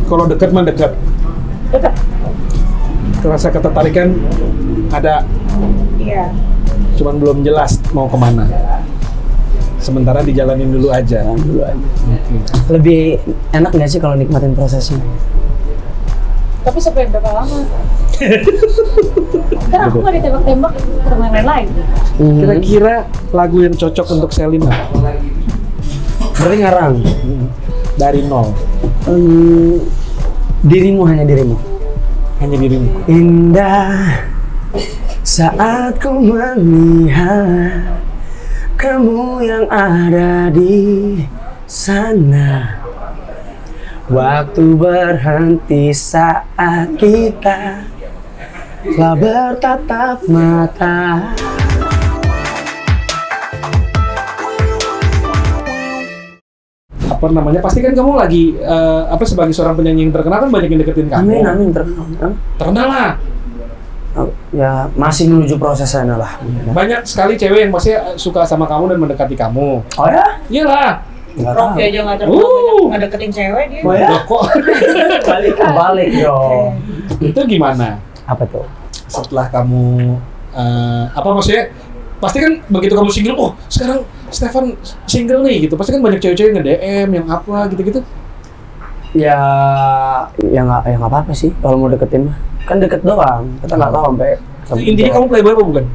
Kalau dekat mah dekat. Dekat. Rasa ketertarikan ada. Iya. Cuman belum jelas mau kemana. Sementara dijalanin dulu aja. Lebih enak nggak sih kalau nikmatin prosesnya? Tapi sampai berapa lama? Karena aku nggak ditembak-tembak teman lain. Kira-kira lagu yang cocok untuk Selin apa? Berarti ngarang. Dari nol. Dirimu, hanya dirimu. Hanya dirimu. Indah saat ku melihat kamu yang ada di sana. Waktu berhenti saat kita telah bertatap mata. Apa namanya? Pasti kan kamu lagi sebagai seorang penyanyi yang terkenal kan banyak yang deketin kamu. Amin, terkenal. Terkenal lah. Ya masih menuju proses sana lah. Banyak sekali cewek yang pasti suka sama kamu dan mendekati kamu. Oh ya? Iyalah. Rofi aja nggak terkenal ngedeketin cewek dia. Oh ya? Loh, kok Kebalik dong. itu gimana? Apa tuh? Setelah kamu maksudnya pasti kan begitu kamu single, oh sekarang Stefan single nih gitu, pasti kan banyak cewek-cewek nge-DM yang apa gitu-gitu. Ya nggak apa-apa sih kalau mau deketin mah. Kan deket doang, kita nggak tahu sampai. Intinya kamu playboy apa bukan?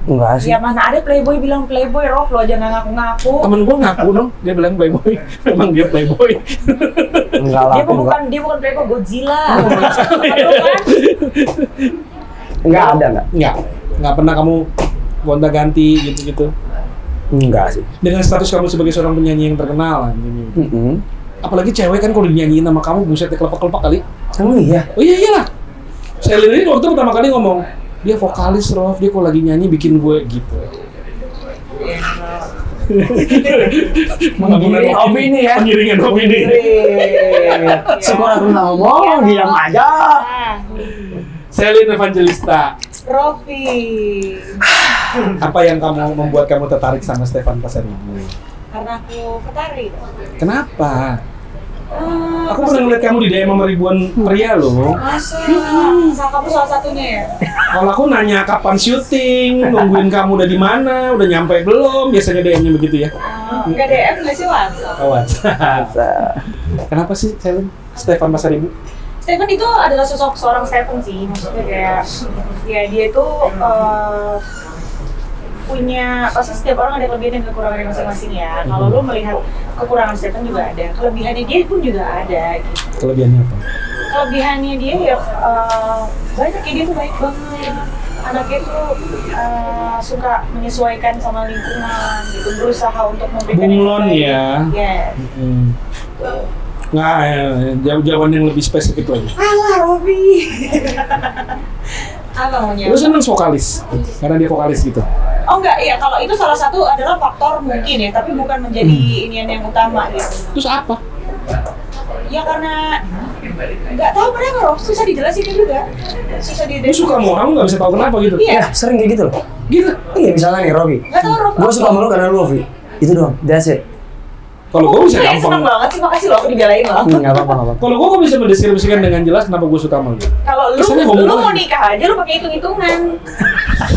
Enggak sih. Ya mana ada playboy bilang playboy, Rof lo aja nggak ngaku-ngaku. Temen gue ngaku dong, dia bilang playboy. Memang dia playboy. Enggak lah. Dia bukan playboy, Godzilla. Enggak ada. Nggak pernah kamu gonta-ganti gitu-gitu. Enggak sih. Dengan status kamu sebagai seorang penyanyi yang terkenal apalagi cewek kan kalau dinyanyiin sama kamu buset kelepek-kelepek kali. Emang iya? Oh iyalah. Selin ini waktu pertama kali ngomong, dia vokalis Rof, dia kalau lagi nyanyi bikin gue gitu. Mengiring opini ya? Pengiringan opini. Sekolah aku nggak ngomong, diam aja. Selin Evangelista. Rofi. Apa yang membuat kamu tertarik sama Stefan Pasaribu? Karena aku tertarik. Kenapa? Aku pernah ngeliat kamu di DM sama ribuan pria loh. Masa kamu salah satunya ya? Kalau aku nanya kapan syuting, nungguin kamu udah di mana, udah nyampe belum, biasanya DM-nya begitu ya. Enggak DM, nggak sih WhatsApp. Oh, WhatsApp. Kenapa sih Selin? Stefan Pasaribu? Stefan itu adalah sosok seorang Stefan sih, maksudnya kayak ya dia itu punya, pasti setiap orang ada kelebihan dan kekurangan masing-masing ya. Kalau lu melihat kekurangan Stefan juga ada, kelebihannya dia pun juga ada gitu. Kelebihannya apa? Kelebihannya dia ya banyak ya, dia tuh baik banget. Anaknya tuh suka menyesuaikan sama lingkungan gitu, berusaha untuk memberikan bunglon ya. Yes. Nah, jawaban yang lebih spesifik lagi. Alah, Robi. Apa maunya? Lu seneng vokalis? Karena dia vokalis gitu? Oh enggak, ya kalau itu salah satu adalah faktor mungkin ya, tapi bukan menjadi inian yang utama gitu. Terus apa? Ya karena nggak tahu kenapa Rob, susah dijelasin juga. Susah Lu suka sama orang, lu nggak bisa tahu kenapa gitu? Iya. Ya, sering kayak gitu loh. Gitu? Iya, misalnya nih Robi. Nggak tahu Rob. Gue suka sama lu karena lu Robi. Itu doang, that's it. Kalau gue bisa Seneng gampang. banget sih, makasih loh aku dibelain loh. Nggak apa-apa. Kalau gue bisa mendeskripsikan dengan jelas kenapa gue suka sama lu. Kalau Kesannya lu ngomong mau lagi. nikah aja lu pakai hitung-hitungan.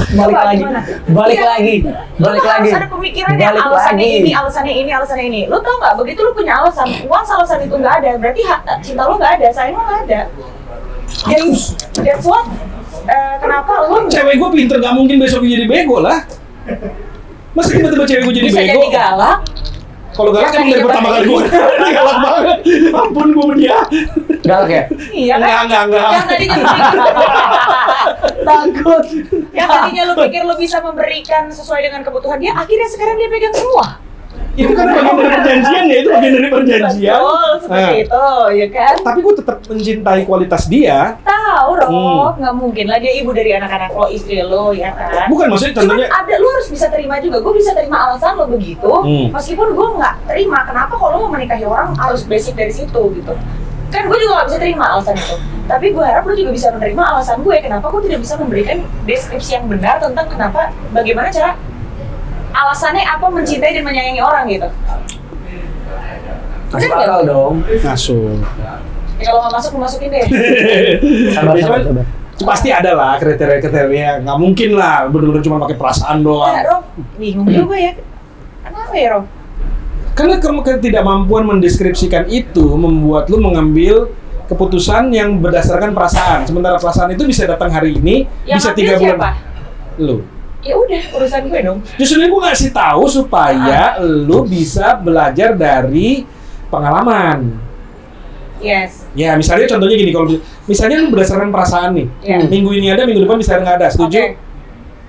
Balik Coba, lagi. gimana? Balik Iya. lagi. Lu Balik lagi. harus ada pemikirannya, Balik alasannya lagi. ini, alasannya ini, alasannya ini. Lu tau nggak? Begitu lu punya alasan, once alasan itu nggak ada, berarti cinta lu nggak ada, sayang lu nggak ada. That's what. Kenapa lu Cewek gue pinter, gak mungkin besok jadi bego lah. Masa tiba-tiba cewek gue jadi bisa bego? jadi galak? Kalau galak Ya, emang dari iya, pertama kali iya. gue galak banget. Ampun gue sama dia. Galak ya? Iya kan? Enggak. Yang tadinya lu Takut. yang tadinya lu pikir lu bisa memberikan sesuai dengan kebutuhan dia, akhirnya sekarang dia pegang semua. Itu kan bagian dari perjanjian ya, itu bagian dari perjanjian. Betul, seperti Nah, itu, ya kan? tapi gue tetap mencintai kualitas dia. Tahu, Rob, nggak mungkin lah dia ibu dari anak-anak lo, istri lo, ya kan? Bukan, maksudnya Cuman contohnya ada, lu harus bisa terima juga. Gue bisa terima alasan lo begitu, meskipun gue nggak terima. Kenapa kalau lo mau menikahi orang harus basic dari situ gitu? Kan gue juga nggak bisa terima alasan itu. Tapi gue harap lo juga bisa menerima alasan gue. Kenapa gue tidak bisa memberikan deskripsi yang benar tentang kenapa, bagaimana cara alasannya apa mencintai dan menyayangi orang gitu. Masuk akal dong. masuk. Ya kalau nggak masuk, lu masukin deh. Sabar. Pasti ada lah kriteria-kriteria, nggak mungkin lah bener-bener cuma pakai perasaan doang. Ya, Rob, bingung juga ya. Kenapa ya, Rob? Karena kamu ketidakmampuan mendeskripsikan itu membuat lu mengambil keputusan yang berdasarkan perasaan. Sementara perasaan itu bisa datang hari ini, Yang bisa 3 bulan. siapa? Lu. Ya udah, urusan gue dong. Justru gue ngasih tahu supaya lu bisa belajar dari pengalaman. Yes. Ya, misalnya contohnya gini, kalau misalnya lu berdasarkan perasaan nih, Ya. minggu ini ada, minggu depan bisa nggak ada, setuju? Oke.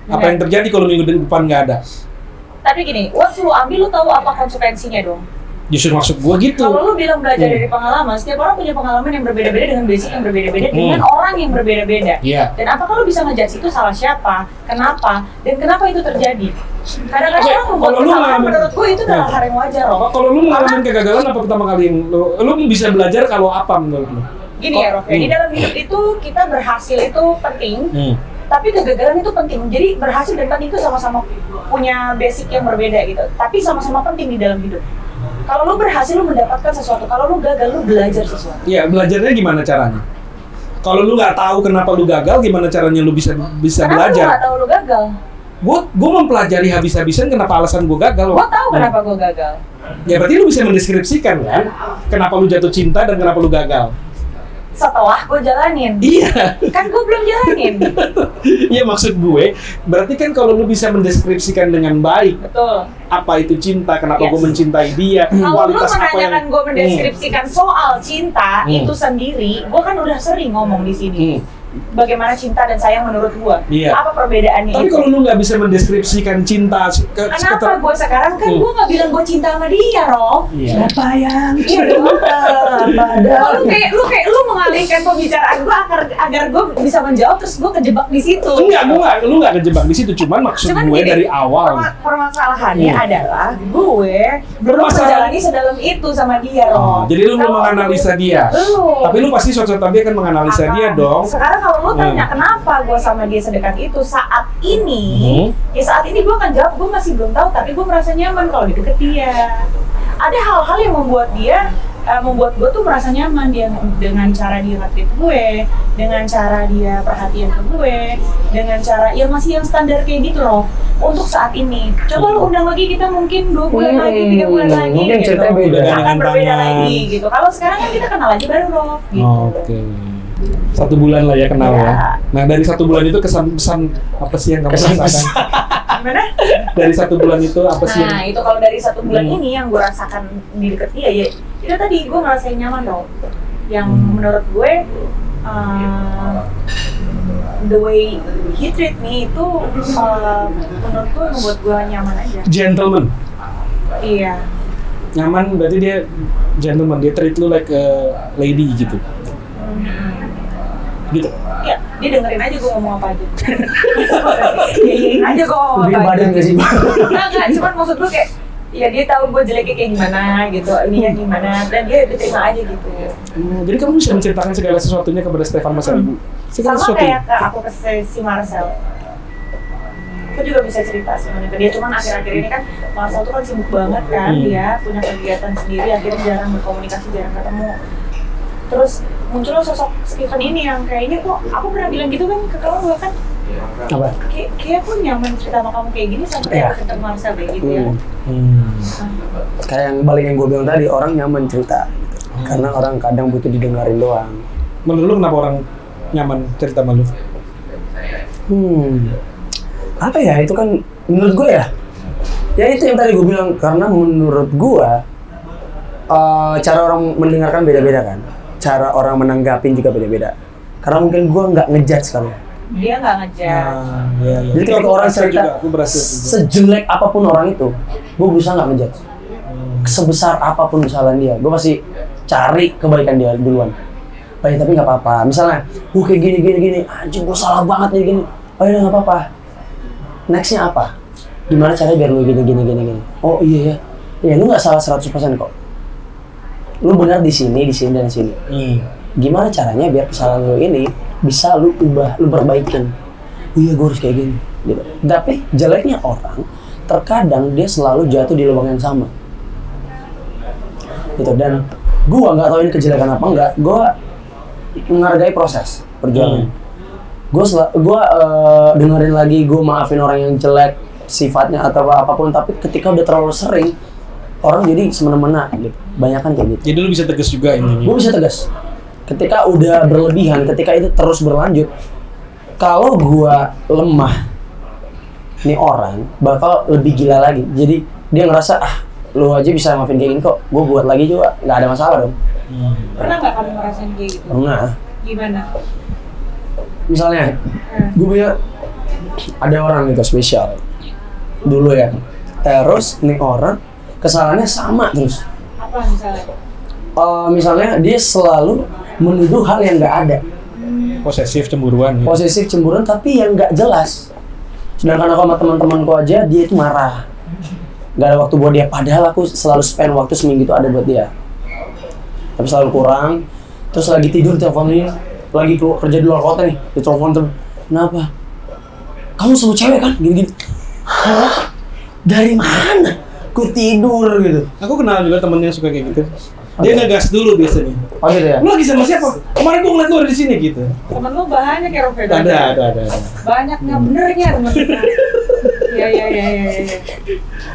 Apa yang terjadi kalau minggu depan nggak ada? Tapi gini, once lu ambil, lu tahu apa konsekuensinya dong. Justru maksud gua gitu. Kalau lu bilang belajar dari pengalaman, setiap orang punya pengalaman yang berbeda-beda dengan basic yang berbeda-beda dengan orang yang berbeda-beda. Iya. Dan apakah lu bisa ngejudge itu salah siapa, kenapa, dan kenapa itu terjadi? Kadang-kadang Oke, orang membuat kalau lu kesalahan, ngalamin- menurut gue itu adalah hal yang wajar loh. Kalau lu mengalami kegagalan apa pertama kali yang lu bisa belajar kalau apa menurut lu? Gini ya, Rof, ya, di dalam hidup itu kita berhasil itu penting, tapi kegagalan itu penting. Jadi berhasil dan penting itu sama-sama punya basic yang berbeda gitu. Tapi sama-sama penting di dalam hidup. Kalau lu berhasil, lu mendapatkan sesuatu. Kalau lu gagal, lu belajar sesuatu. Iya, belajarnya gimana caranya? Kalau lu nggak tahu kenapa lu gagal, gimana caranya lu bisa Kenapa lu belajar? nggak tahu lu gagal? Gue mempelajari habis-habisan kenapa alasan gue gagal. Gua tahu kenapa gua gagal. Ya berarti lu bisa mendeskripsikan kan kenapa lu jatuh cinta dan kenapa lu gagal. Setelah gua jalanin. Iya. Kan gua belum jalanin. Iya, maksud gue, berarti kan kalau lu bisa mendeskripsikan dengan baik Betul. apa itu cinta, kenapa Yes. gue mencintai dia, Kalau lu kualitas apa yang menanyakan gue mendeskripsikan soal cinta itu sendiri, gue kan udah sering ngomong di sini. Bagaimana cinta dan sayang menurut gue? Iya. Apa perbedaannya Tapi itu? kalau lu nggak bisa mendeskripsikan cinta Kenapa gue sekarang kan gue nggak bilang gue cinta sama dia, Rof? Iya. Siapa yang Iya dong. pada Lu mengalihkan pembicaraan gue agar gue bisa menjawab terus gue kejebak di situ. Enggak, lu nggak kejebak di situ. Cuman maksud gue gini, dari awal. permasalahannya adalah gue belum menjalani sedalam itu sama dia, Rof. Jadi lu belum menganalisa dia. Belum. Tapi lu pasti suatu saat nanti akan menganalisa dia dong. Sekarang kalau lu tanya kenapa gue sama dia sedekat itu saat ini, ya saat ini gue akan jawab gue masih belum tahu, tapi gue merasa nyaman kalau di deket dia. Ada hal-hal yang membuat gue tuh merasa nyaman dia dengan cara dia nge-treat gue, dengan cara dia perhatian ke gue, dengan cara ya masih yang standar kayak gitu loh. Untuk saat ini, coba lu undang lagi kita mungkin 2 bulan lagi, 3 bulan lagi, mungkin gitu. ceritanya beda. Akan berbeda Tangan. lagi gitu. Kalau sekarang kan kita kenal aja baru loh. Gitu. Oke. 1 bulan lah ya kenal ya. Nah dari 1 bulan itu kesan-pesan apa sih yang kamu rasakan? Gimana? Dari 1 bulan itu apa sih? Nah itu kalau dari 1 bulan ini yang gue rasakan di deket dia ya itu tadi gue ngerasain nyaman dong. Yang menurut gue the way he treat me itu menurut gue membuat gue nyaman aja. Gentleman. Iya. Nyaman berarti dia gentleman, dia treat lu like a lady gitu. Gitu. Iya, dia dengerin aja gue ngomong apa aja. Iyain aja gue ngomong lebih apa badan aja. gak sih? Enggak, cuman maksud gue kayak ya dia tahu gue jeleknya kayak gimana gitu, ininya gimana, dan dia diterima aja gitu. Jadi kamu bisa menceritakan segala sesuatunya kepada Stefan masa ibu. Segala Sama sesuatu. kayak ke aku ke si Marcel. Aku juga bisa cerita semuanya ke dia, cuman akhir-akhir ini kan Marcel tuh kan sibuk banget kan, dia punya kegiatan sendiri, akhirnya jarang berkomunikasi, jarang ketemu. Terus muncul sosok Steven ini yang kayaknya kok aku pernah bilang gitu kan ke kamu bahkan Apa? kayak aku nyaman cerita sama kamu kayak gini sampai Iya. aku cerita sama Marcel kayak gitu ya. Kayak yang balik yang gue bilang tadi, orang nyaman cerita karena orang kadang butuh didengarin doang. Menurut lu kenapa orang nyaman cerita sama lu? Apa ya, itu kan menurut gue ya itu yang tadi gue bilang, karena menurut gue cara orang mendengarkan beda-beda kan, cara orang menanggapin juga beda-beda, karena mungkin gue nggak ngejudge kali ya. Dia nggak ngejar. Iya. Jadi kalau orang cerita aku berhasil juga. sejelek apapun orang itu, gue berusaha nggak ngejudge. Sebesar apapun kesalahan dia, gue pasti cari kebaikan dia duluan. Oh ya, tapi nggak apa-apa. Misalnya, kayak gini, anjing gue salah banget nih gini. Oh ya nggak apa-apa. Nextnya apa? Gimana caranya biar lu gini. Oh iya ya, ya lu nggak salah 100% kok. Lu benar di sini dan di sini. Gimana caranya biar kesalahan lu ini bisa lu ubah, lu perbaikin. Oh iya, gue harus kayak gini. Gitu. Tapi jeleknya orang, terkadang dia selalu jatuh di lubang yang sama. Gitu. Dan Gua nggak tahu ini kejelekan apa enggak. Gua menghargai proses perjuangan. Gua dengerin lagi, gua maafin orang yang jelek sifatnya atau apapun, tapi ketika udah terlalu sering orang jadi semena-mena gitu. Banyakan kayak gitu. Jadi lu bisa tegas juga intinya. Gua bisa tegas. Ketika udah berlebihan, ketika itu terus berlanjut, kalau gua lemah, nih orang bakal lebih gila lagi. Jadi dia ngerasa lu aja bisa maafin kayak gini kok, gua buat lagi juga nggak ada masalah dong. Pernah nggak kamu ngerasain kayak gitu? Pernah. Gimana? Misalnya, gue punya ada orang gitu spesial dulu ya. Terus nih orang kesalahannya sama terus. Apa misalnya? Misalnya dia selalu menuduh hal yang nggak ada. Posesif, cemburuan gitu. Posesif, cemburuan, tapi yang nggak jelas. Sedangkan aku sama teman-temanku aja, dia itu marah. Nggak ada waktu buat dia. Padahal aku selalu spend waktu seminggu itu ada buat dia. Tapi selalu kurang. Terus lagi tidur teleponin, lagi kerja di luar kota nih, ditelepon tuh, kenapa? Kamu sama cewek kan? Gini-gini. Hah? Dari mana? Ku tidur gitu. Aku kenal juga temen yang suka kayak gitu. Dia ngegas dulu biasanya. Oh gitu ya? Lu lagi sama siapa? Kemarin gua ngeliat lu ada di sini gitu. Temen lu banyak ya Rovedo? Ada. Banyak nggak benernya temen kita. Iya.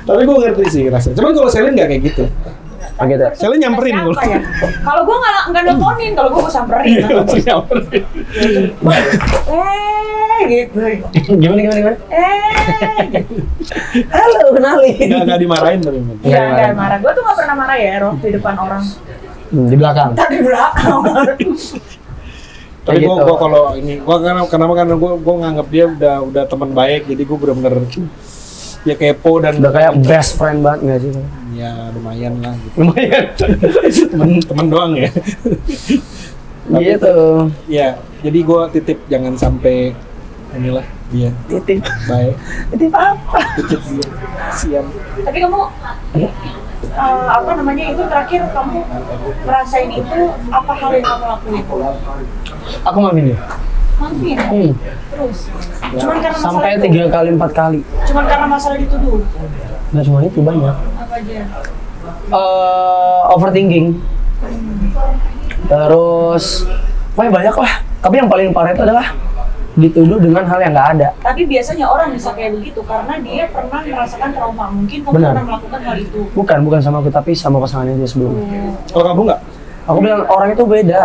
Tapi gua ngerti sih rasanya. Cuman kalau Selin nggak kayak gitu. Oh gitu. Selin nyamperin Siapa ya? Kalau gue nggak nelfonin, kalau gue samperin. Nyamperin. Gitu. Gimana? Gitu. Halo, kenalin. Nggak dimarahin tapi. Iya, nggak marah. Gue tuh nggak pernah marah ya, Roh, di depan orang. Di belakang. Tak di belakang. Tapi Kayak gua gitu. kalau ini karena gua nganggap dia udah teman baik, jadi gua benar-benar ya kepo dan Udah kayak best friend banget nggak sih? ya lumayan lah gitu. Lumayan. temen doang ya. Gitu. Ya, jadi gua titip jangan sampai inilah dia Titip. baik. Titip apa? Titip dia. Siam. Tapi kamu apa namanya itu terakhir kamu merasain itu apa hal yang kamu lakuin? Aku maafin dia. Maafin. Terus. Cuman karena masalah Sampai itu. 3 kali 4 kali. Cuman karena masalah dituduh. Nggak cuma itu, banyak. Apa aja? Overthinking. Terus pokoknya banyak lah. Tapi yang paling parah itu adalah dituduh dengan hal yang nggak ada. Tapi biasanya orang bisa kayak begitu karena dia pernah merasakan trauma. Mungkin kamu Benar. pernah melakukan hal itu. Bukan sama aku, tapi sama pasangannya dia sebelumnya. Kalau kamu nggak? Aku bilang orang itu beda.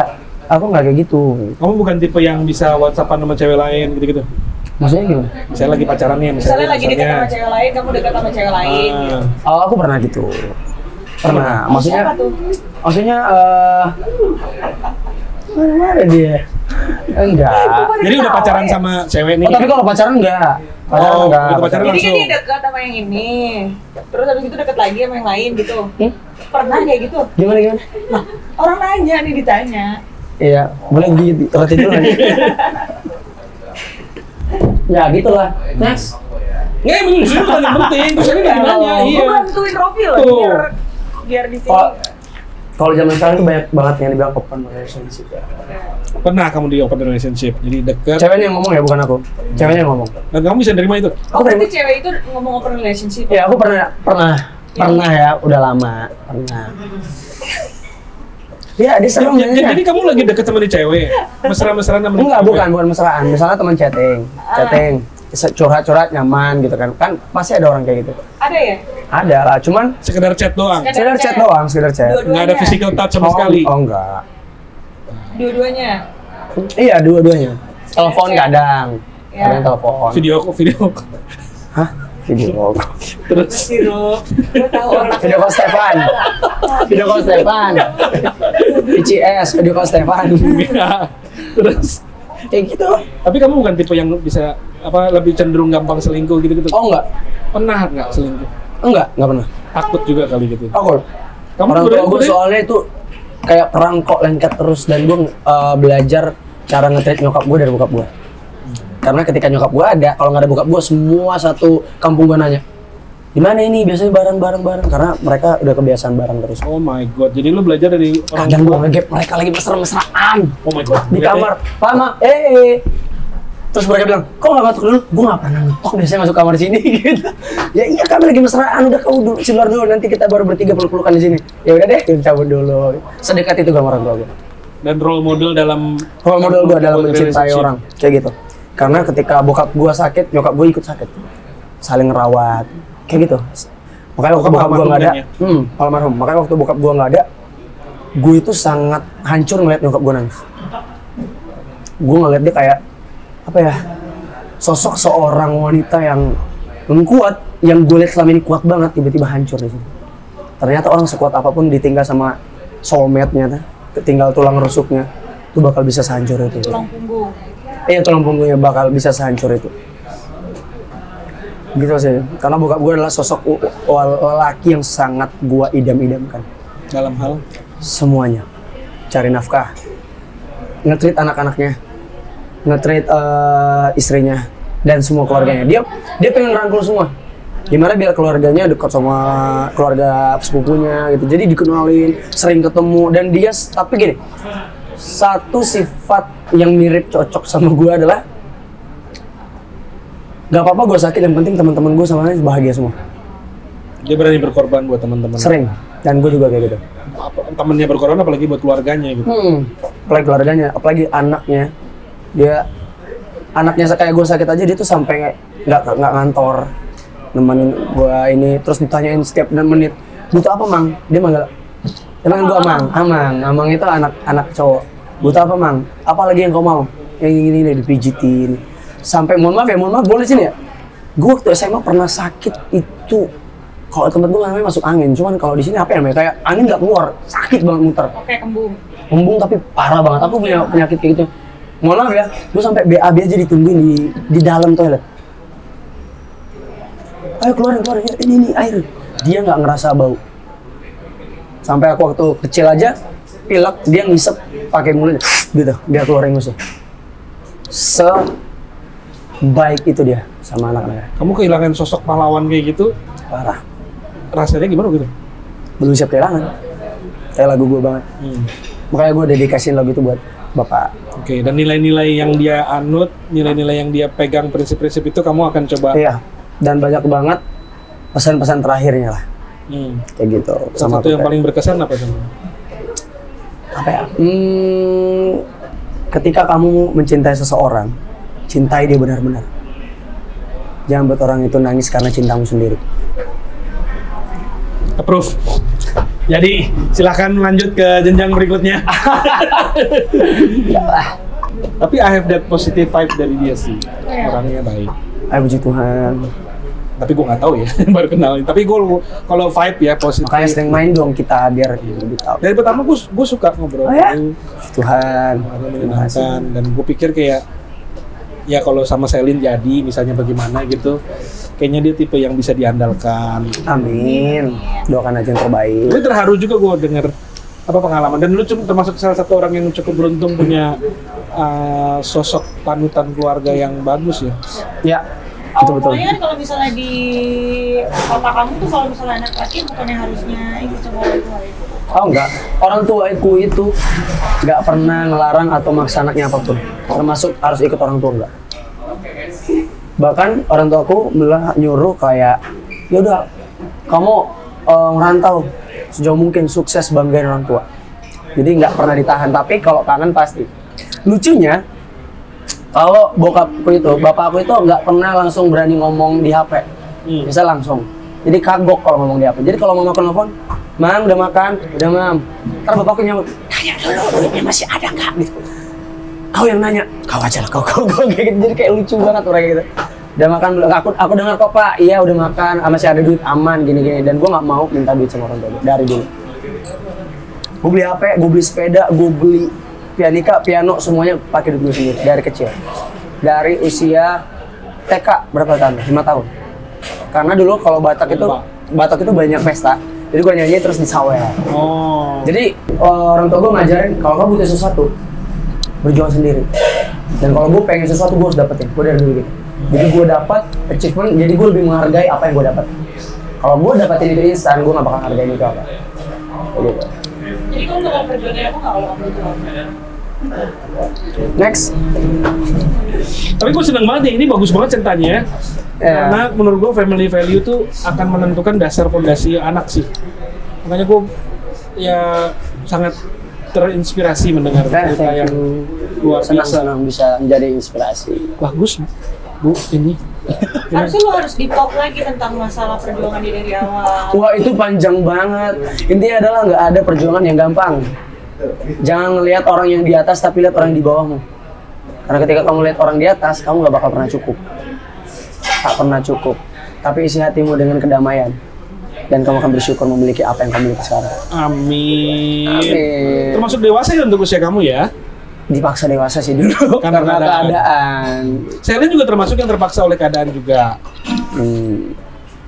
Aku nggak kayak gitu. Kamu bukan tipe yang bisa WhatsAppan sama cewek lain gitu-gitu? Maksudnya gimana? Misalnya lagi pacaran nih, Misalnya lagi dekat sama cewek lain, kamu dekat sama cewek lain. Gitu. Oh, aku pernah gitu. Pernah. Maksudnya Siapa tuh? Maksudnya mana dia? Enggak. Jadi udah pacaran sama cewek nih. Oh, tapi kalau pacaran enggak. Pacaran Oh, enggak. gitu, pacaran Jadi kan langsung. dia dekat sama yang ini, terus habis itu dekat lagi sama yang lain gitu. Pernah kayak gitu? Gimana? Nah, orang nanya nih ditanya. Iya, boleh gitu. Terus dulu lagi. Ya, gitulah. Next. Nggak, yang bener, itu kan yang penting. Terus ini lagi nanya, iya. Gue bantuin Rofi loh Tuh. biar di sini. Kalau zaman sekarang tuh banyak banget yang dibilang open relationship ya. Pernah kamu di open relationship, jadi deket. Ceweknya yang ngomong ya, bukan aku. Ceweknya yang ngomong. Dan kamu bisa nerima itu? Oh, berarti cewek itu ngomong open relationship. Ya, aku pernah ya, udah lama, pernah. Ya, dia serem Jadi kamu lagi deket sama nih cewek, mesra-mesraan sama nih Enggak, cewek? bukan mesraan. Misalnya teman chatting, curhat-curhat nyaman gitu kan. Kan pasti ada orang kayak gitu. Ada ya? Ada lah, cuman Sekedar chat doang? Sekedar sekedar chat. Dua-duanya. Nggak ada physical touch sama sekali? Oh, enggak. Dua-duanya. Iya, dua-duanya. Telepon Chat. kadang. Ya. Kadang telepon. Video call. Hah? Video call. Terus? Sirup. Gue tahu orang. Video call Stefan. Video call Stefan. PCS, video call Stefan. Iya. Terus? Kayak gitu. Tapi kamu bukan tipe yang bisa lebih cenderung gampang selingkuh gitu-gitu? Oh, enggak. Pernah nggak selingkuh? Enggak pernah. Takut juga kali gitu? Aku. Kamu Orang tua gue udah- soalnya itu kayak perang kok lengket terus, dan gue belajar cara nge-treat nyokap gue dari bokap gue. Karena ketika nyokap gue ada, kalau nggak ada bokap gue, semua satu kampung gue nanya, di mana ini biasanya bareng karena mereka udah kebiasaan bareng terus. Oh my god, jadi lu belajar dari orang Kadang gue tua? ngegap mereka lagi mesra-mesraan Oh my god. di kamar, lama, Terus mereka bilang, kok nggak ngetok dulu? Gue nggak pernah ngetok, biasanya masuk kamar sini gitu. Ya iya kami lagi mesraan, udah kamu dulu keluar dulu, nanti kita baru bertiga peluk-pelukan di sini. Ya udah deh, kita cabut dulu. Sedekat itu sama orang tua gue. Dan role model gue dalam mencintai orang kayak gitu. Karena ketika bokap gue sakit, nyokap gue ikut sakit, saling ngerawat kayak gitu. Makanya waktu bokap gue nggak ada, almarhum. Makanya waktu bokap gue nggak ada, gue itu sangat hancur ngeliat nyokap gue nangis. Gue ngeliat dia kayak apa ya, sosok seorang wanita yang kuat, yang gue lihat selama ini kuat banget, tiba-tiba hancur di sini. Ternyata orang sekuat apapun ditinggal sama soulmate-nya, tinggal tulang rusuknya, itu bakal bisa sehancur itu. Tulang punggung. Iya, tulang punggungnya bakal bisa sehancur itu. Gitu sih, karena bokap gue adalah sosok lelaki yang sangat gue idam-idamkan. dalam hal Semuanya, cari nafkah, nge-treat anak-anaknya, nge-treat istrinya, dan semua keluarganya. Dia pengen rangkul semua. Gimana biar keluarganya dekat sama keluarga sepupunya gitu. Jadi dikenalin, sering ketemu, dan dia tapi gini. Satu sifat yang mirip cocok sama gue adalah gak apa-apa gue sakit, yang penting teman-teman gue sama bahagia semua. dia berani berkorban buat teman-teman. Sering, dan gue juga kayak gitu. Temennya berkorban apalagi buat keluarganya gitu. Apalagi keluarganya, apalagi anaknya. Dia anaknya kayak gue sakit aja, dia tuh sampai nggak ngantor nemenin gue ini, terus ditanyain setiap 6 menit butuh apa mang, dia manggil gue amang itu anak cowok. Butuh apa mang, apa lagi yang kau mau, yang ini dipijitin sampai mohon maaf boleh sini ya. Gue waktu SMA pernah sakit itu, kalau tempat gue namanya masuk angin, cuman kalau di sini apa ya namanya, kayak angin nggak keluar, sakit banget muter. Oke, Kembung tapi parah banget. Aku punya penyakit kayak gitu. Mohon maaf ya, gue sampai BAB aja ditungguin di dalam toilet. Ayo keluarin ya, ini air. Dia nggak ngerasa bau. Sampai aku waktu kecil aja pilek, dia ngisep pakai mulutnya gitu, biar keluar ingusnya. Sebaik itu dia sama anak-anaknya. Kamu kehilangan sosok pahlawan kayak gitu, Parah. rasanya gimana gitu? Belum siap kehilangan. Kayak lagu gue banget. Makanya gue dedikasiin lagu itu buat bapak. Oke, dan nilai-nilai yang dia anut, nilai-nilai yang dia pegang, prinsip-prinsip itu kamu akan coba. Iya. Dan banyak banget pesan-pesan terakhirnya lah. Kayak gitu. Salah satu yang paling berkesan apa sih? Apa ya? Ketika kamu mencintai seseorang, cintai dia benar-benar. Jangan buat orang itu nangis karena cintamu sendiri. Approve. Jadi silahkan lanjut ke jenjang berikutnya. Tapi I have that positive vibe dari dia sih. Orangnya baik. Puji Tuhan. Tapi gue nggak tahu ya, baru kenal. Tapi gue kalau vibe ya positif. Makanya sering main dong kita biar lebih tahu. Dari pertama gue suka ngobrol. Puji Tuhan. Menyenangkan. Dan gue pikir kayak ya kalau sama Selin jadi misalnya bagaimana gitu, kayaknya dia tipe yang bisa diandalkan. Amin. Doakan aja yang terbaik. Gue terharu juga gue denger apa pengalaman, dan lu termasuk salah satu orang yang cukup beruntung punya sosok panutan keluarga yang bagus ya. Ya, itu betul. Pokoknya kan kalau misalnya di kota kamu tuh kalau misalnya anak laki bukannya harusnya ikut sama orang tua itu. Oh enggak, orang tuaku itu nggak pernah ngelarang atau maksa anaknya apapun, termasuk harus ikut orang tua enggak. Bahkan orang tuaku malah nyuruh kayak, yaudah kamu ngerantau sejauh mungkin, sukses, banggain orang tua. Jadi nggak pernah ditahan, tapi kalau kangen pasti. Lucunya, kalau bapakku itu nggak pernah langsung berani ngomong di HP, bisa langsung. Jadi kagok kalau ngomong di HP. Jadi kalau mama telepon, Mam, udah makan? Udah, Mam. Ntar bapakku nyamuk, tanya dulu, duitnya masih ada nggak? Gitu. Kau yang nanya, kau aja lah, kau kayak gitu. Jadi kayak lucu banget orang gitu. Udah makan belum? Aku dengar kok Pak, iya udah makan, masih ada duit, aman, gini-gini. Dan gue nggak mau minta duit sama orang tua dari dulu. Gue beli HP, gue beli sepeda, gue beli piano, semuanya pakai duit gue sendiri dari kecil. Dari usia TK berapa tahun? 5 tahun. Karena dulu kalau Batak itu banyak pesta. Jadi gue nyanyi terus disawer. Jadi orang tua gue ngajarin kalau kamu butuh sesuatu, berjuang sendiri. Dan kalau gue pengen sesuatu, gue harus dapetin. Gue dari dulu gitu. Jadi gue dapat achievement, jadi gue lebih menghargai apa yang gue dapat. Kalau gue dapetin itu instan, gue gak bakal hargain itu apa. Gitu. Jadi kamu bakal berjuang aku nggak kalau kamu itu? Next. Tapi gue seneng banget nih, ini bagus banget ceritanya ya. Karena menurut gue family value tuh akan menentukan dasar fondasi anak sih. Makanya gue ya sangat terinspirasi mendengar cerita yang luar biasa. Senang bisa menjadi inspirasi. Bagus, Bu, ini. Harusnya lo harus di-talk lagi tentang masalah perjuangan dia dari awal. Wah, itu panjang banget. Intinya adalah nggak ada perjuangan yang gampang. Jangan ngelihat orang yang di atas, tapi lihat orang yang di bawahmu. Karena ketika kamu lihat orang di atas, kamu nggak bakal pernah cukup. Tak pernah cukup. Tapi isi hatimu dengan kedamaian. Dan kamu akan bersyukur memiliki apa yang kamu miliki sekarang. Amin. Amin. Termasuk dewasa ya untuk usia kamu ya? Dipaksa dewasa sih dulu. Karena keadaan. Selin juga termasuk yang terpaksa oleh keadaan juga.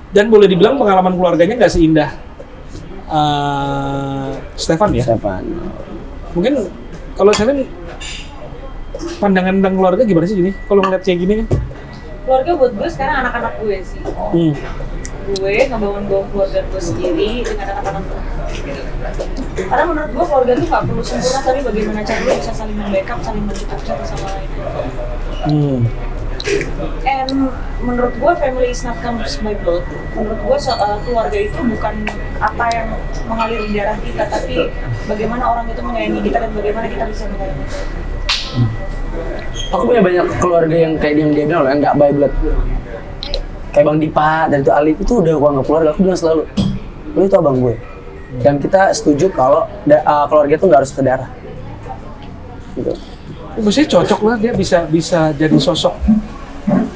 Dan boleh dibilang pengalaman keluarganya nggak seindah Stefan ya? Stefan. Mungkin kalau Selin pandangan tentang keluarga gimana sih gini? Kalau ngeliat kayak gini kan? Keluarga buat gue sekarang anak-anak gue sih. Gue ngebangun keluarga gue sendiri dengan anak-anak gue. Karena menurut gue keluarga tuh gak perlu sempurna, tapi bagaimana cara lo bisa saling membackup, saling mencukupi satu sama lain. And menurut gue family is not comes by blood. Menurut gue keluarga itu bukan apa yang mengalir di darah kita, tapi bagaimana orang itu menyayangi kita dan bagaimana kita bisa menyayangi. Aku punya banyak keluarga yang kayak yang dia bilang loh, yang nggak by blood. Kayak Bang Dipa dan itu Alif itu udah gua nggak keluarga. Aku bilang selalu, lu itu abang gue. Dan kita setuju kalau keluarga itu nggak harus sedarah. Gitu. Maksudnya cocok lah dia bisa jadi sosok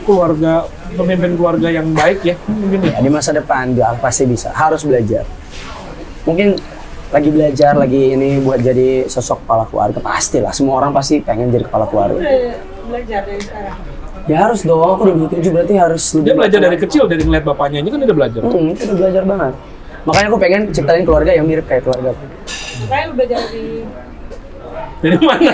keluarga, pemimpin keluarga yang baik ya mungkin ya. Di masa depan dia pasti bisa. Harus belajar. Mungkin lagi belajar, lagi ini buat jadi sosok kepala keluarga, pastilah. Semua orang pasti pengen jadi kepala keluarga. Udah belajar dari sekarang. Ya harus dong, aku udah 27 berarti harus lebih. Dia belajar dari kecil, dari ngeliat bapaknya ini kan dia udah belajar. Itu udah belajar banget. Makanya aku pengen ciptain keluarga yang mirip kayak keluarga aku. Makanya lu belajar Dari mana?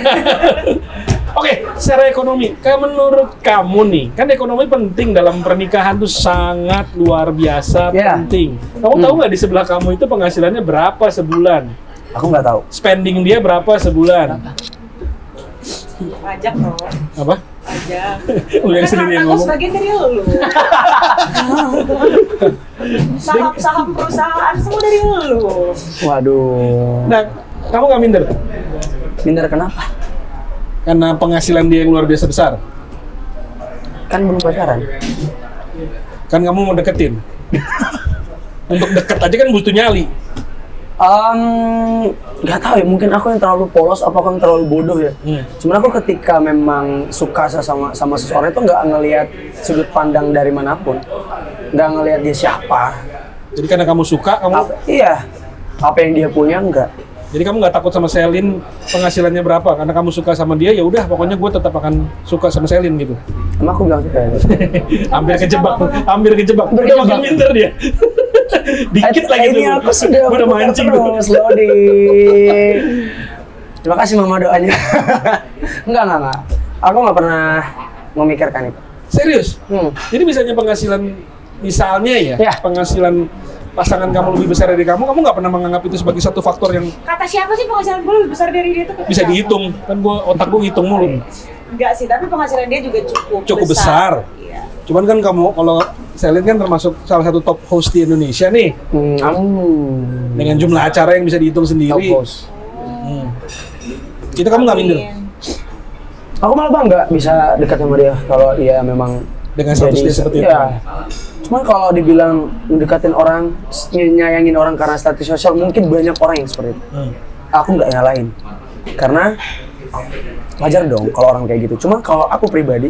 Oke, secara ekonomi, kayak menurut kamu nih, kan ekonomi penting dalam pernikahan tuh sangat luar biasa penting. Kamu tahu nggak di sebelah kamu itu penghasilannya berapa sebulan? Aku nggak tahu. Spending dia berapa sebulan? pajak loh. Apa? Pajak. Lu yang sendiri yang Aku ngomong. sebagian dari lu. Saham-saham perusahaan semua dari lu. Waduh. Nah, kamu nggak minder? Minder kenapa? Karena penghasilan dia yang luar biasa besar. Kan belum pacaran. Kan kamu mau deketin. Untuk deket aja kan butuh nyali. Nggak tahu ya, mungkin aku yang terlalu polos, apa aku yang terlalu bodoh ya. Cuman aku ketika memang suka sama seseorang itu nggak ngelihat sudut pandang dari manapun, nggak ngelihat dia siapa. Jadi karena kamu suka, kamu apa yang dia punya enggak. Jadi kamu nggak takut sama Selin penghasilannya berapa? Karena kamu suka sama dia, ya udah pokoknya gue tetap akan suka sama Selin gitu. Emang aku bilang suka ya? Hampir kejebak. Udah makin minder dia. Dikit lagi ini dulu. aku sudah udah mancing tuh. terus loading. Terima kasih mama doanya. Enggak. Aku nggak pernah memikirkan itu. Serius? Jadi misalnya ya, penghasilan pasangan kamu lebih besar dari kamu nggak pernah menganggap itu sebagai satu faktor yang Kata siapa sih penghasilan gue lebih besar dari dia tuh? bisa dihitung? Kan otak gue ngitung mulu. Enggak sih, tapi penghasilan dia juga Cukup besar. Iya. Cuman kan kamu, kalau Selin kan termasuk salah satu top host di Indonesia nih. Dengan jumlah acara yang bisa dihitung sendiri. Top host. Itu kamu nggak minder? Aku malah bangga bisa dekat sama dia kalau dia memang dengan status dia seperti itu. Cuman kalau dibilang mendekatin orang, nyayangin orang karena status sosial, mungkin banyak orang yang seperti itu. Aku nggak nyalain, karena wajar dong kalau orang kayak gitu. Cuma kalau aku pribadi,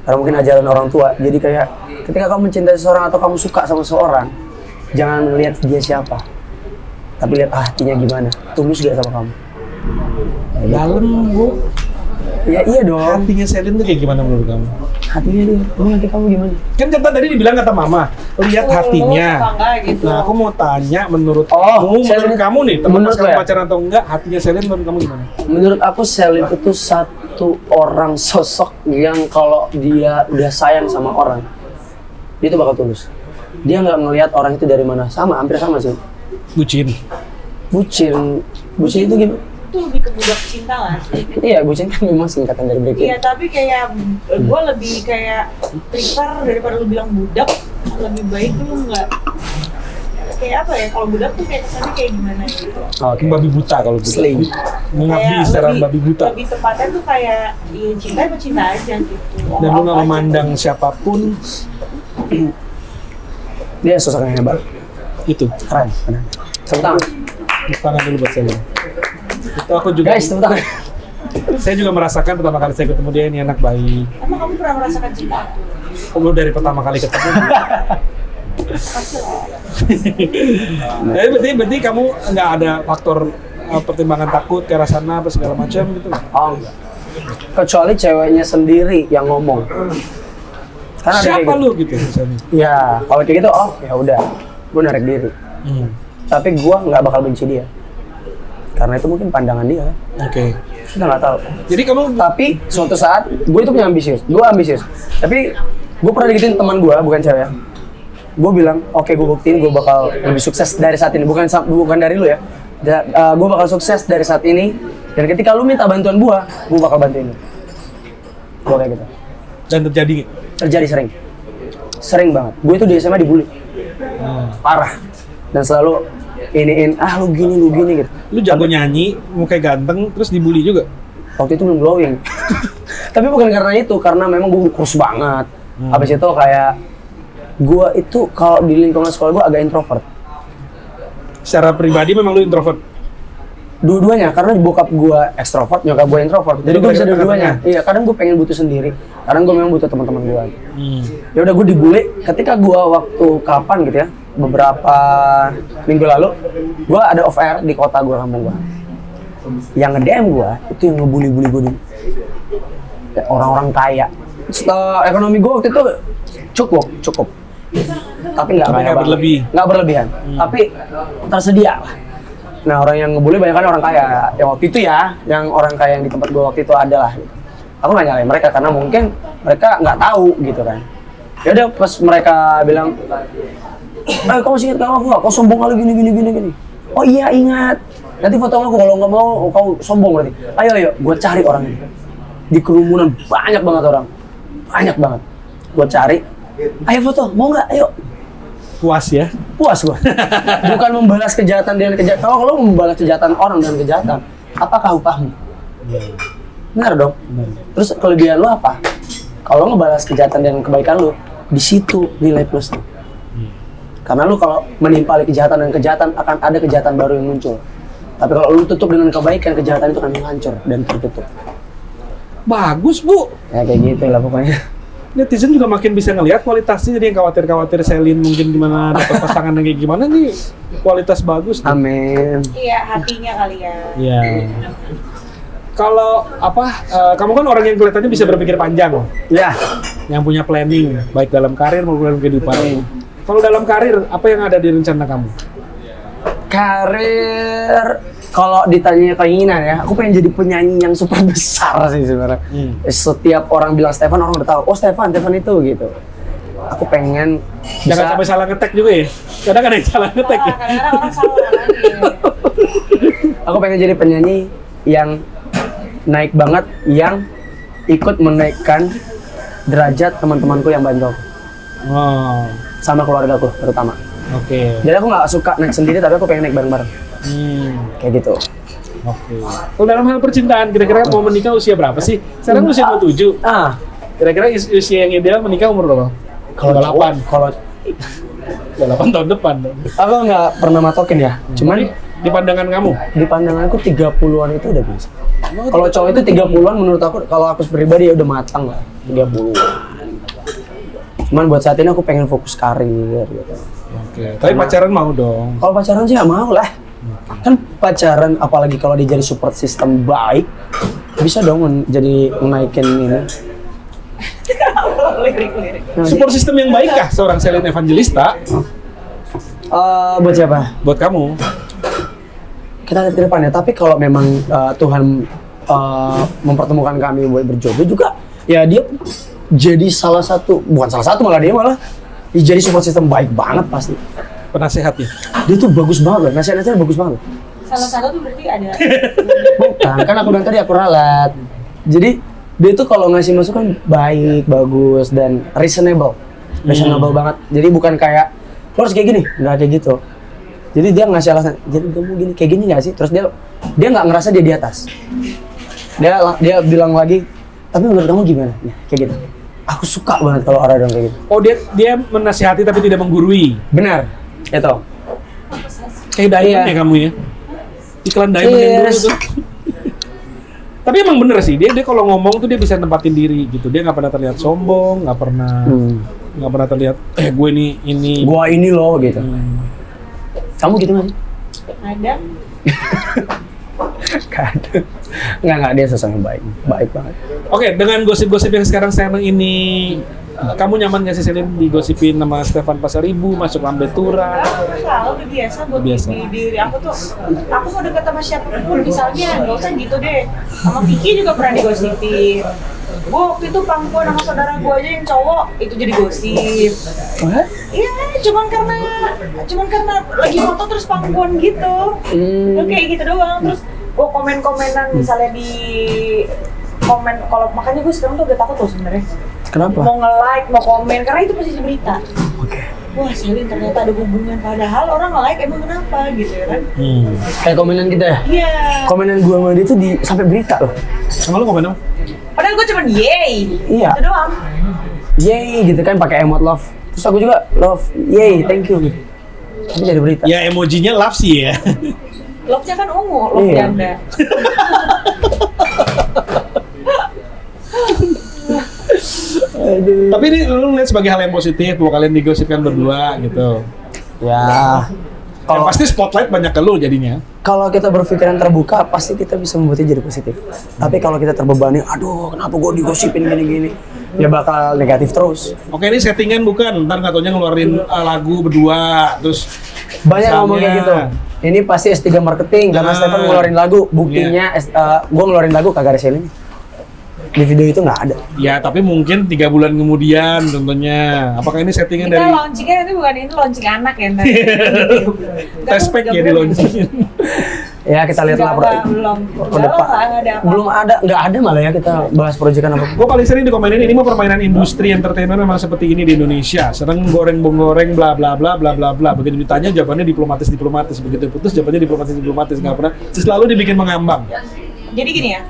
karena mungkin ajaran orang tua, jadi kayak ketika kamu mencintai seseorang atau kamu suka sama seseorang, jangan lihat dia siapa, tapi lihat hatinya gimana, tulus gak sama kamu. Dalam Bu. Ya iya dong. Hatinya Selin tuh kayak gimana menurut kamu? Hatinya dia, hati kamu gimana? Kan tadi dibilang kata mama, lihat hatinya. Gitu. Nah, aku mau tanya menurut kamu nih, teman sekarang pacaran atau enggak, hatinya Selin menurut kamu gimana? Menurut aku Selin itu satu orang sosok yang kalau dia udah sayang sama orang, dia tuh bakal tulus. Dia nggak ngelihat orang itu dari mana, hampir sama sih. Bucin itu gimana? tuh lebih ke budak cinta lah sih. Iya, bucin kan memang singkatan dari break Iya, tapi kayak gue lebih kayak prefer daripada lu bilang budak, lebih baik lu nggak kayak apa ya, kalau budak tuh kayak kesannya kayak gimana gitu. Oke. Babi buta kalau buta. Slave. Mengabdi Kayak secara lebih- babi buta. Lebih tepatnya tuh kayak ya cinta apa cinta aja gitu. Dan lu nggak Apa aja. memandang siapapun Dia sosok yang hebat. itu. Keren. Keren. Tepuk tangan. Tepuk tangan dulu buat saya. Itu aku juga. Guys, tepuk tangan. Saya juga merasakan pertama kali saya ketemu dia, ini anak baik. Emang kamu pernah merasakan cinta? Lu dari pertama kali ketemu. Pasti lah. Berarti kamu nggak ada faktor pertimbangan takut ke arah sana apa segala macam gitu? Oh, enggak. Kecuali ceweknya sendiri yang ngomong. Karena ada Siapa kayak lu gitu misalnya? Ya, kalau kayak gitu, oh ya udah, gue narik diri. Tapi gue nggak bakal benci dia. Karena itu mungkin pandangan dia kan. Oke. Kita nggak tahu. Jadi kamu Tapi suatu saat, gue itu punya ambisius. Gue ambisius. Tapi gue pernah dikitin teman gue, bukan cewek ya. Gue bilang, oke, gue buktiin gue bakal lebih sukses dari saat ini. Bukan dari lu ya. Gue bakal sukses dari saat ini. Dan ketika lu minta bantuan gue bakal bantuin lu. Gue kayak gitu. dan terjadi. Terjadi sering banget. Gue itu di SMA dibully parah, dan selalu iniin lu gini gitu. Lu jago nyanyi, mukanya ganteng, terus dibully juga. Waktu itu belum glowing. Tapi bukan karena itu, karena memang gue kurus banget. Habis itu kayak gue itu kalau di lingkungan sekolah gue agak introvert. Secara pribadi memang lu introvert. Dua-duanya, karena bokap gue ekstrovert, nyokap gue introvert. Jadi gue bisa dua-duanya. Iya, kadang gue pengen butuh sendiri, kadang gue memang butuh teman-teman gue. Ya udah, gue dibully ketika gue waktu kapan gitu ya, beberapa minggu lalu, gue ada off air di kota gue, kampung gue. Yang nge-DM gue itu yang ngebully-bully gue dulu. Ya, orang-orang kaya. Setelah ekonomi gue waktu itu cukup. Tapi nggak kaya banget. Nggak berlebihan. Tapi tersedia lah. Nah, orang yang ngebully banyak kan orang kaya. Yang waktu itu ya, yang orang kaya yang di tempat gue waktu itu adalah. Gitu. Aku nggak nyalain mereka karena mungkin mereka nggak tahu gitu kan. Ya udah, pas mereka bilang, kamu masih ingat aku nggak? Kau sombong kali gini. Oh iya, ingat. Nanti foto aku, kalau nggak mau kau sombong berarti. Ayo, gue cari orang ini. Di kerumunan banyak banget orang. Banyak banget. Gue cari. Ayo foto, mau nggak? Ayo. Puas ya? Puas gua. Bukan membalas kejahatan dengan kejahatan. Kalau membalas kejahatan orang dengan kejahatan, apakah upahmu? Benar dong. Terus kelebihan lu apa? Kalau ngebalas kejahatan dengan kebaikan lu, di situ nilai plus lu. Karena lu kalau menimpali kejahatan dengan kejahatan, akan ada kejahatan baru yang muncul. Tapi kalau lu tutup dengan kebaikan, kejahatan itu akan hancur dan tertutup. Bagus, Bu. Ya kayak gitu lah pokoknya. Netizen juga makin bisa ngelihat kualitasnya, jadi yang khawatir Selin mungkin gimana dapat pasangan yang kayak gimana nih, kualitas bagus. Amin. Iya, hatinya kali ya. Iya. Kalau kamu kan orang yang kelihatannya bisa berpikir panjang, Ya. yang punya planning baik dalam karir maupun dalam kehidupan. Kalau dalam karir, apa yang ada di rencana kamu? Karir, kalau ditanya keinginan ya, aku pengen jadi penyanyi yang super besar sih sebenarnya. Setiap orang bilang Stefan, orang udah tahu, oh Stefan itu gitu. Aku pengen Jangan sampai salah ngetek juga ya. Kadang ada yang salah ngetek ya. Kadang-kadang orang salah kan. Aku pengen jadi penyanyi yang naik banget, yang ikut menaikkan derajat teman-temanku yang bantu aku. Oh, Sama keluargaku terutama. oke. Jadi aku nggak suka naik sendiri, tapi aku pengen naik bareng-bareng. Kayak gitu. Oke. Kalau dalam hal percintaan, kira-kira mau menikah usia berapa sih? Sekarang usia 27. Kira-kira usia yang ideal menikah umur berapa? Kalau 28. Kalau 28 tahun depan. aku nggak pernah matokin ya. Cuman Di pandangan kamu? di pandanganku 30-an itu udah bisa. Kalau cowok itu 30-an menurut aku, kalau aku pribadi ya udah matang lah. 30-an. Cuman buat saat ini aku pengen fokus karir gitu. Oke. Tapi pacaran mau dong. Kalau pacaran sih ya mau lah. Kan pacaran, apalagi kalau dia jadi support system baik, bisa dong jadi menaikin ini. Lirik-lirik. Support system yang baik kah seorang Selin Evangelista? Buat siapa? Buat kamu? Kita lihat ke depan ya. Tapi kalau memang Tuhan mempertemukan kami buat berjodoh juga, ya dia jadi salah satu, bukan salah satu, malah dia jadi support system baik banget pasti. Penasehat ya? Dia tuh bagus banget loh, nasihat-nasihatnya bagus banget. Salah satu tuh berarti ada. Bukan, kan aku bilang tadi aku ralat. Jadi dia tuh kalau ngasih masukan baik, bagus dan reasonable banget. Jadi bukan kayak lo harus kayak gini, nggak kayak gitu. Jadi dia ngasih alasan. Jadi kamu gini, kayak gini nggak sih? Terus dia nggak ngerasa dia di atas. Dia bilang lagi, tapi menurut kamu gimana? Nah, kayak gitu. Aku suka banget kalau orang kayak gitu. Oh dia menasihati tapi tidak menggurui. Benar, itu. Kayak Diamond ya kamu ya? Iklan Diamond yang dulu tuh. Tapi emang bener sih, dia kalau ngomong tuh dia bisa nempatin diri gitu. Dia nggak pernah terlihat sombong, nggak pernah terlihat gue ini. Gua ini loh gitu. Kamu gitu nggak sih? Ada. Kadang. Nggak, dia sosoknya baik banget. Oke, dengan gosip-gosip yang sekarang ini, kamu nyaman nggak sih Selin digosipin nama Stefan Pasaribu, masuk Lambe Tura? Udah biasa buat di diri aku tuh. Aku mau deket sama siapapun, misalnya nggak usah gitu deh. Sama Vicky juga pernah digosipin. Gue waktu itu pangkuan sama saudara gue aja yang cowok itu jadi gosip. Iya, cuman karena lagi foto terus pangkuan gitu. Kayak gitu doang. Terus gue komen-komenan misalnya di komen, kalau makanya gue sekarang tuh udah takut loh sebenarnya. Kenapa? Mau nge-like, mau komen, karena itu posisi berita. Oke. Wah, Selin ternyata ada hubungan, padahal orang nge-like emang kenapa gitu ya kan? Kayak komenan kita ya? Iya. Komenan gue sama dia tuh sampai berita loh. Sama lu komen apa? Padahal gue cuma yay. Iya. Itu doang. Yay gitu kan, pakai emot love. Terus aku juga love, yay, thank you. Tapi jadi berita. Ya emojinya love sih ya. Love-nya kan ungu, love janda. Tapi ini lu lihat sebagai hal yang positif bahwa kalian digosipkan berdua gitu. Ya. Yang pasti spotlight banyak ke lu jadinya. Kalau kita berpikiran terbuka, pasti kita bisa membuatnya jadi positif. Tapi kalau kita terbebani, aduh kenapa gue digosipin gini-gini, ya bakal negatif terus. Oke, ini settingan bukan? Ntar katanya ngeluarin lagu berdua, terus banyak ngomong kayak gitu. Ini pasti S3 marketing karena Stefan ngeluarin lagu. Buktinya gue ngeluarin lagu kagak ada selling. Di video itu nggak ada. Ya, tapi mungkin 3 bulan kemudian tentunya. Apakah ini settingan dari... Kita launchingnya nanti bukan ini launching anak ya ntar. Tespek ya di launching. Ya kita lihat lah belum depan. Belum ada, nggak ada malah ya kita bahas proyekan apa. Gue paling sering dikomenin ini mah permainan industri entertainment memang seperti ini di Indonesia. Sering goreng-goreng bla bla bla bla bla bla. Begitu ditanya jawabannya diplomatis. Begitu putus jawabannya diplomatis. Nggak pernah. Selalu dibikin mengambang. Jadi gini ya,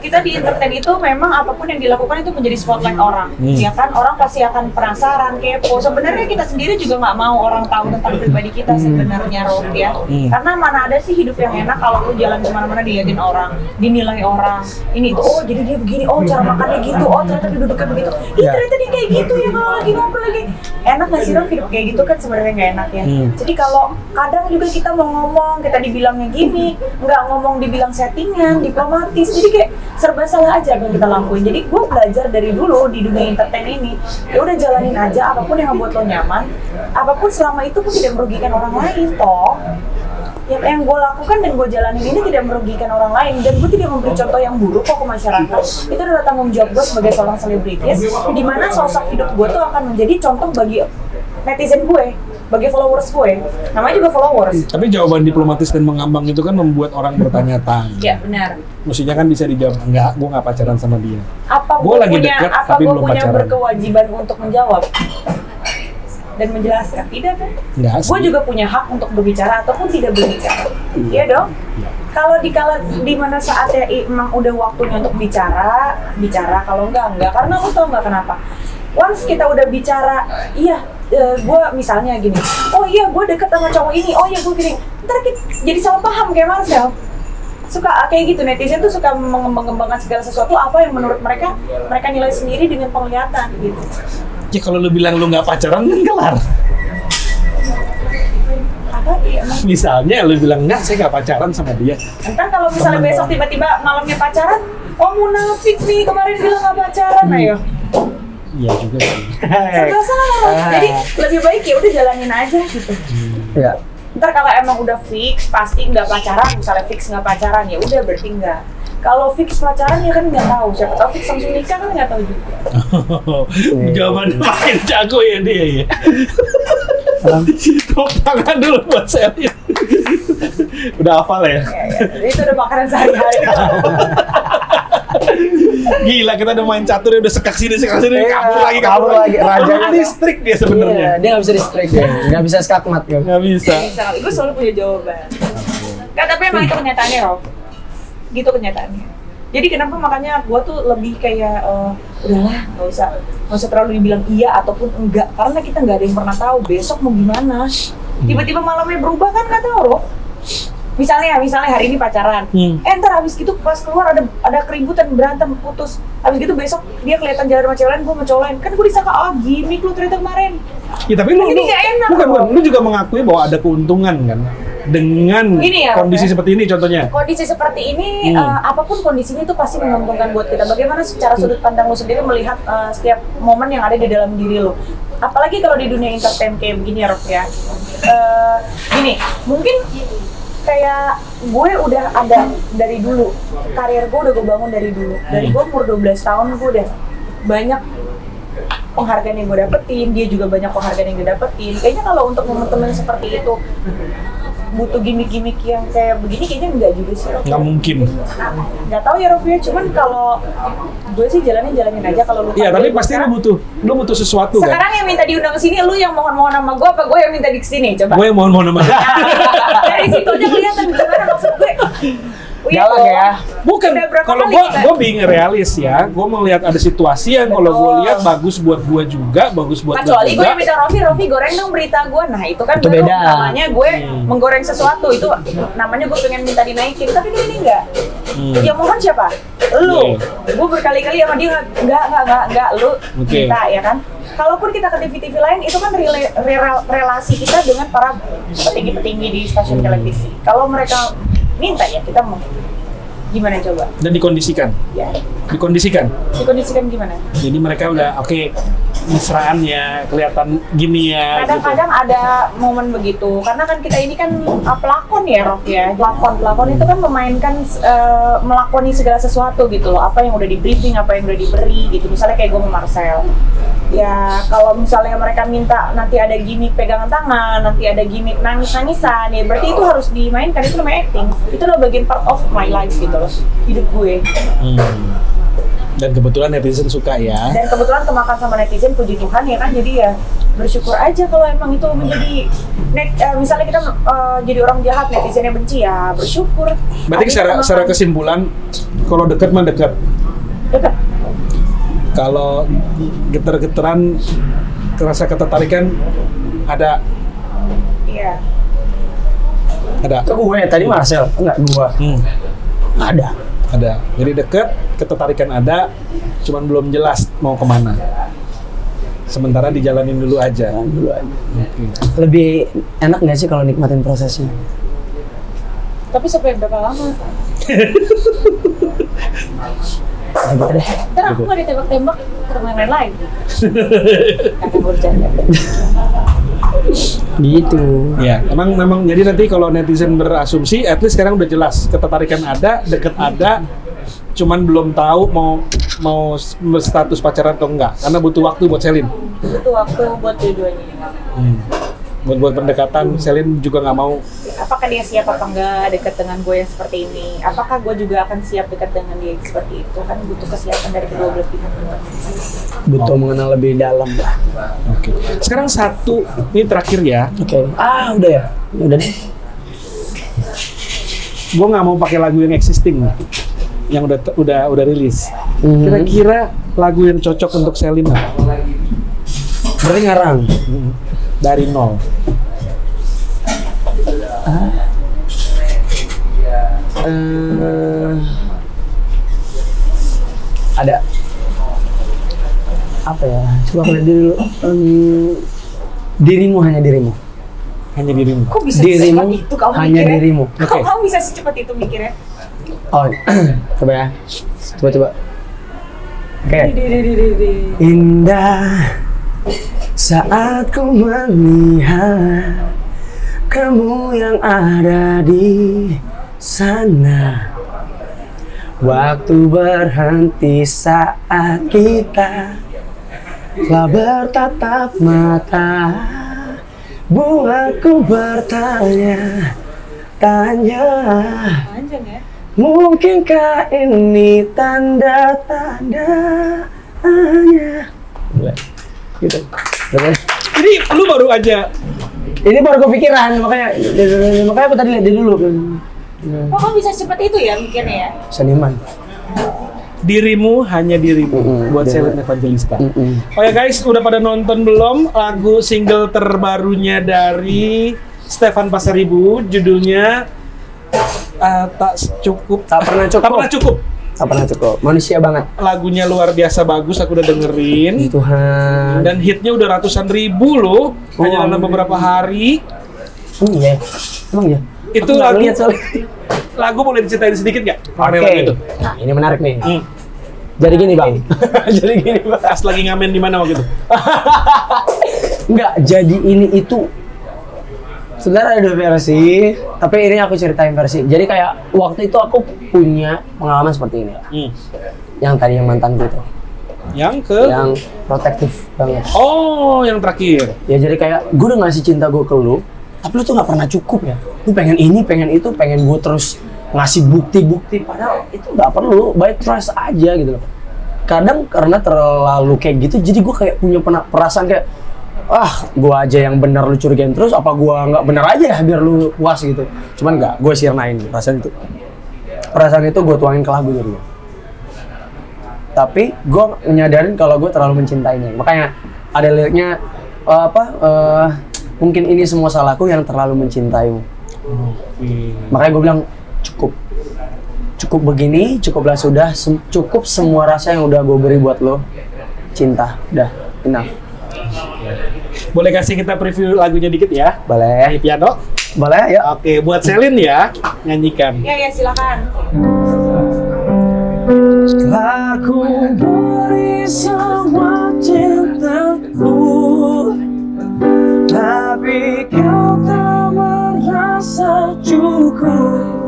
kita di entertain itu memang apapun yang dilakukan itu menjadi spotlight orang, ya kan? Orang pasti akan penasaran, kepo. Sebenarnya kita sendiri juga nggak mau orang tahu tentang pribadi kita sebenarnya, Rob ya. Karena mana ada sih hidup yang enak kalau lu jalan kemana-mana diliatin orang, dinilai orang. Ini tuh, oh jadi dia begini, oh cara makannya gitu, oh ternyata dia duduknya begitu. Ih ternyata dia kayak gitu ya kalau lagi ngobrol lagi. Enak nggak sih Rob hidup kayak gitu kan sebenarnya nggak enak ya. Jadi kalau kadang juga kita mau ngomong, kita dibilangnya gini, nggak ngomong dibilang settingan, diplomatis, jadi kayak serba salah aja yang kita lakuin. Jadi gue belajar dari dulu di dunia entertain ini, ya udah jalanin aja apapun yang membuat lo nyaman, apapun selama itu pun tidak merugikan orang lain toh. Yang gue lakukan dan gue jalanin ini tidak merugikan orang lain dan gue tidak memberi contoh yang buruk kok ke masyarakat. Itu adalah tanggung jawab gue sebagai seorang selebritis, di mana sosok hidup gue tuh akan menjadi contoh bagi netizen gue, bagi followers gue. Namanya juga followers. Tapi jawaban diplomatis dan mengambang itu kan membuat orang bertanya-tanya. Ya benar. Mestinya kan bisa dijawab, enggak, gue nggak pacaran sama dia. Apa gue lagi deket tapi belum pacaran. Punya berkewajiban untuk menjawab dan menjelaskan? Tidak kan? Enggak sih. Gue juga punya hak untuk berbicara ataupun tidak berbicara. Iya dong. Kalau di mana saatnya emang udah waktunya untuk bicara. Kalau enggak. Karena lu tau nggak kenapa? Once kita udah bicara, iya, gue misalnya gini, oh iya gue deket sama cowok ini, oh iya gue gini, ntar kita jadi salah paham kayak Marcel. Suka kayak gitu, netizen tuh suka mengembangkan segala sesuatu apa yang menurut mereka nilai sendiri dengan penglihatan gitu. Ya kalau lu bilang lu nggak pacaran kan kelar. Apa iya? Misalnya lu bilang enggak, saya nggak pacaran sama dia. Entar kalau misalnya besok tiba-tiba malamnya pacaran, oh munafik nih kemarin bilang nggak pacaran, ayo. Iya juga sih. Serba salah. Jadi lebih baik ya udah jalanin aja gitu. Iya. Ntar kalau emang udah fix pasti nggak pacaran, misalnya fix nggak pacaran ya udah berarti nggak. Kalau fix pacaran ya kan nggak tahu, siapa tahu fix langsung nikah kan nggak tahu juga. Jawabannya makin jago ya dia ya. Tepuk tangan dulu buat saya. Udah hafal ya? Jadi itu udah makanan sehari-hari. Gila, kita udah main catur ya, udah sekak sini, kabur lagi. Rajanya Listrik dia sebenarnya. Iya, dia nggak bisa di-strike dia. Nggak bisa skakmat kan. Nggak bisa. Gue selalu punya jawaban. Kan tapi emang itu kenyataannya, Rob. Gitu kenyataannya. Jadi kenapa makanya gue tuh lebih kayak udahlah, nggak usah terlalu dibilang iya ataupun enggak, karena kita nggak ada yang pernah tahu besok mau gimana. Tiba-tiba malamnya berubah kan nggak tahu, Rob. Misalnya hari ini pacaran, ntar habis gitu pas keluar ada keributan, berantem, putus, habis gitu besok dia kelihatan jalan sama cewek lain, gue sama cowok lain, kan gue disangka gimmick lu ternyata kemarin. Ya tapi lu nggak enak. Bukan, lu juga mengakui bahwa ada keuntungan kan dengan kondisi seperti ini contohnya. Kondisi seperti ini, apapun kondisinya itu pasti menguntungkan buat kita. Bagaimana secara sudut pandang lu sendiri melihat setiap momen yang ada di dalam diri lu. Apalagi kalau di dunia entertain kayak begini ya, Rob ya. Gini, mungkin kayak gue udah ada dari dulu, karir gue udah gue bangun dari dulu. Dari gue umur 12 tahun gue udah banyak penghargaan yang gue dapetin, dia juga banyak penghargaan yang gue dapetin. Kayaknya kalau untuk temen-temen seperti itu butuh gimmick-gimmick yang kayak begini kayaknya enggak juga sih, Rob. Nggak mungkin. Nggak tahu ya, Rob ya, cuman kalau gue sih jalanin aja kalau lu. Iya, tapi pasti lu butuh sesuatu kan. Sekarang yang minta diundang sini, lu yang mohon-mohon sama gue apa gue yang minta di sini? Coba. Gue yang mohon-mohon sama dia. Dari situ aja kelihatan gimana maksud gue. Galak ya. Bukan, kalau gue being realis ya, gue melihat ada situasi yang kalau gue lihat bagus buat gue juga, bagus buat kecuali gue yang minta Rofi goreng dong berita gue, nah itu kan itu beda. Namanya gue menggoreng sesuatu, itu namanya gue pengen minta dinaikin, tapi ini enggak. Ya mohon siapa? Lu. Gue berkali-kali sama dia enggak, lu minta ya kan. Kalaupun kita ke TV-TV lain, itu kan relasi kita dengan para petinggi-petinggi di stasiun televisi. Kalau mereka minta ya kita mau gimana coba? Dan dikondisikan. Ya. Dikondisikan Gimana? Jadi mereka udah oke, mesraannya kelihatan gini ya. Kadang-kadang gitu. Ada momen begitu, karena kan kita ini kan pelakon ya, Rob ya. Pelakon itu kan memainkan melakoni segala sesuatu gitu loh. Apa yang udah di briefing, apa yang udah diberi gitu. Misalnya kayak gue sama Marcel. Ya kalau misalnya mereka minta nanti ada gimmick pegangan tangan, nanti ada gimmick nangis-nangisan, ya berarti itu harus dimainkan, itu namanya acting. Itu adalah bagian part of my life gitu loh, hidup gue. Dan kebetulan netizen suka ya. Dan kebetulan kemakan sama netizen, puji Tuhan ya kan, jadi ya bersyukur aja kalau emang itu menjadi misalnya kita jadi orang jahat, netizennya benci ya bersyukur. Berarti secara kesimpulan, kalau dekat mah dekat. Kalau geter-geteran, rasa ketertarikan ada. Iya. Ada. Ke gue tadi Marcel, enggak gua. Ada. Jadi dekat, ketertarikan ada, cuman belum jelas mau kemana. Sementara dijalanin dulu aja. Lebih enak nggak sih kalau nikmatin prosesnya? Tapi sampai berapa lama? Deh. Ntar aku nggak ditembak-tembak ke teman lain. Karena bercanda. Gitu. Ya, memang jadi nanti kalau netizen berasumsi, at least sekarang udah jelas ketertarikan ada, deket ada, cuman belum tahu mau status pacaran atau enggak, karena butuh waktu buat Selin. Butuh waktu buat dua-duanya. Buat pendekatan, Selin juga nggak mau. Apakah dia siap apa enggak dekat dengan gue yang seperti ini? Apakah gue juga akan siap dekat dengan dia seperti itu? Kan butuh kesiapan dari kedua belah pihak. Butuh mengenal lebih dalam lah. Oke. Sekarang satu, ini terakhir ya. Oke. Udah ya? Udah deh. Gue nggak mau pakai lagu yang existing, yang udah rilis. Kira-kira lagu yang cocok untuk Selin apa? Berarti ngarang. Dari nol. Ada apa ya? Coba aku lihat dulu. Dirimu hanya dirimu. Hanya dirimu. Kok bisa Dirimu secepat itu kamu hanya mikirnya? dirimu. Kok kamu bisa secepat itu mikirnya? Oh, coba ya. Coba. Oke. Di. Indah saat ku melihat kamu yang ada di sana. Waktu berhenti saat kita telah bertatap mata. Buatku bertanya, tanya, Panjang ya. mungkinkah ini tanda-tandanya? Gitu. Terus, Ini lu baru aja. ini baru kepikiran, makanya aku tadi lihat dia dulu. Kok kamu bisa secepat itu ya mikirnya ya? Seniman. Dirimu hanya dirimu buat Selin Evangelista. Oh ya guys, udah pada nonton belum lagu single terbarunya dari Stefan Pasaribu, judulnya tak pernah cukup. Tak pernah cukup. Manusia banget. Lagunya luar biasa bagus, aku udah dengerin. Tuhan. Dan hitnya udah ratusan ribu loh, hanya dalam beberapa hari. Iya. Emang ya? Itu Aku nggak lagu, lihat soalnya. lagu boleh diceritain sedikit nggak? Oke. Itu. Nah, ini menarik nih. Hmm. Jadi gini, Bang. Jadi gini, Bang. Pas lagi ngamen di mana waktu itu? Enggak, jadi ini itu sebenarnya ada dua versi, tapi ini aku ceritain versi. Jadi kayak waktu itu aku punya pengalaman seperti ini lah. Yang tadi yang mantanku itu. Yang protektif banget. Oh, yang terakhir. Ya jadi kayak gue udah ngasih cinta gue ke lu, tapi lu tuh nggak pernah cukup ya. Lu pengen ini, pengen itu, pengen gue terus ngasih bukti-bukti, padahal itu nggak perlu, by trust aja gitu loh. Kadang karena terlalu kayak gitu, jadi gue kayak punya perasaan kayak, gue aja yang benar lu curigain terus, apa gue nggak benar aja ya biar lu puas gitu. Cuman nggak, gue sirnain perasaan itu. Perasaan itu gue tuangin ke lagu gitu. Tapi gue nyadarin kalau gue terlalu mencintainya. Makanya ada liriknya mungkin ini semua salahku yang terlalu mencintaimu. Makanya gue bilang cukup begini, cukuplah sudah, cukup semua rasa yang udah gue beri buat lo. Cinta, udah enough. Boleh kasih kita preview lagunya dikit ya? Boleh. Di piano? Boleh, ya. Oke, buat Selin ya, nyanyikan. Ya silakan. Aku beri semua cintaku, tapi kau tak merasa cukup.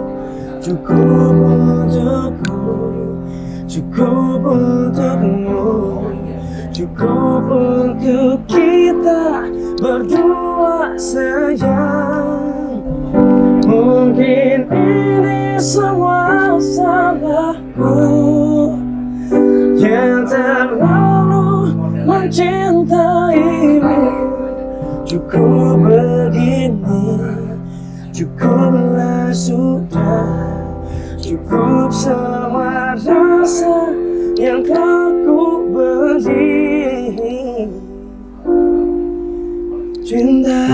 Cukup untukku, cukup untukmu, cukup untuk kita berdua sayang. Mungkin ini semua salahku yang terlalu mencintaimu. Cukup begini, cukuplah sudah, cukup semua rasa yang telah ku beri. Cinta